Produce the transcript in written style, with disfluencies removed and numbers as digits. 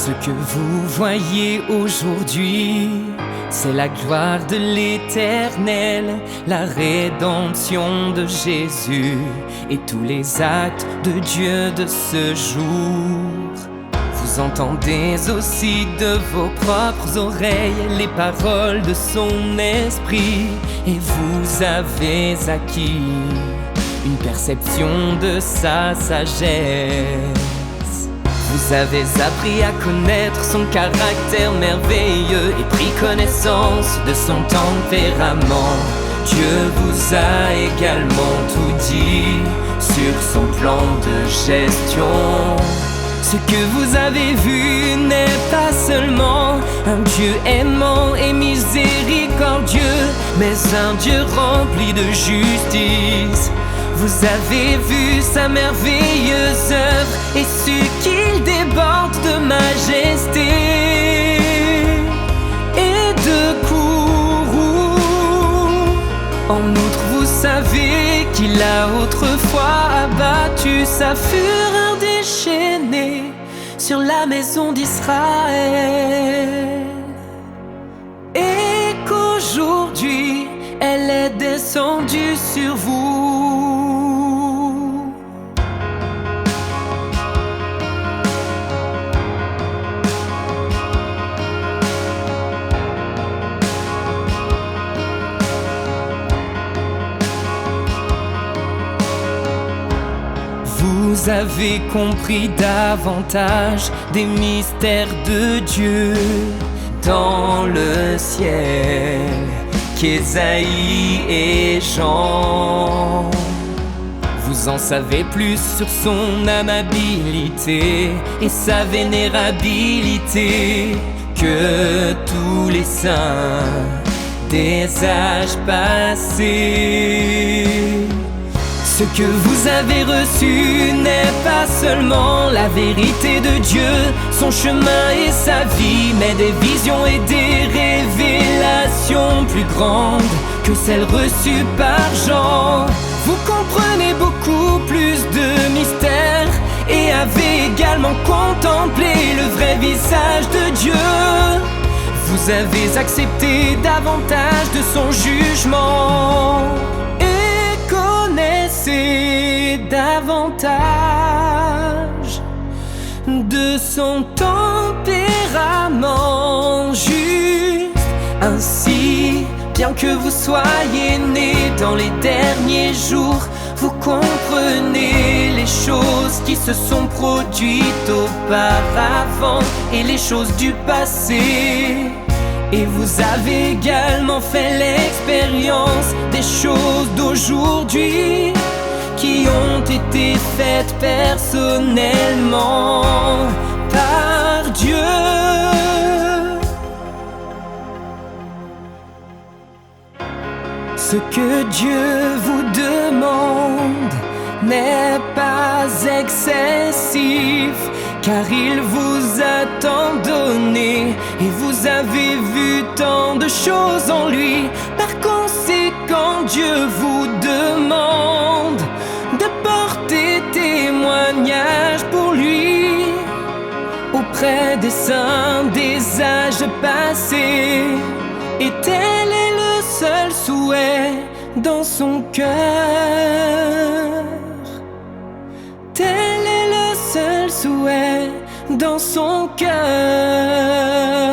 Ce que vous voyez aujourd'hui, c'est la gloire de l'Éternel, la rédemption de Jésus et tous les actes de Dieu de ce jour. Vous entendez aussi de vos propres oreilles les paroles de son esprit et vous avez acquis une perception de sa sagesse. Vous avez appris à connaître son caractère merveilleux et pris connaissance de son tempérament. Dieu vous a également tout dit sur son plan de gestion. Ce que vous avez vu n'est pas seulement un Dieu aimant et miséricordieux, mais un Dieu rempli de justice. Vous avez vu sa merveilleuse œuvre et su qu'il déborde de majesté et de courroux. En outre, vous savez qu'il a autrefois abattu sa fureur déchaînée sur la maison d'Israël, et qu'aujourd'hui elle est descendue sur vous. Vous avez compris davantage des mystères de Dieu dans le ciel qu'Ésaïe et Jean. Vous en savez plus sur son amabilité et sa vénérabilité que tous les saints des âges passés. Ce que vous avez reçu n'est pas seulement la vérité de Dieu, son chemin et sa vie, mais des visions et des révélations plus grandes que celles reçues par Jean. Vous comprenez beaucoup plus de mystères et avez également contemplé le vrai visage de Dieu. Vous avez accepté davantage de son jugement et connaissez davantage de son tempérament juste. Ainsi, bien que vous soyez nés dans les derniers jours, vous comprenez les choses qui se sont produites auparavant et les choses du passé. Et vous avez également fait l'expérience des choses d'aujourd'hui qui ont été faites personnellement par Dieu. Ce que Dieu vous demande n'est pas excessif, car il vous a tant donné et vous avez vu tant de choses en lui. Par conséquent, Dieu vous demande de porter témoignage pour lui auprès des saints des âges passés. Et tel est le seul souhait dans son cœur. Tel est le seul souhait dans son cœur.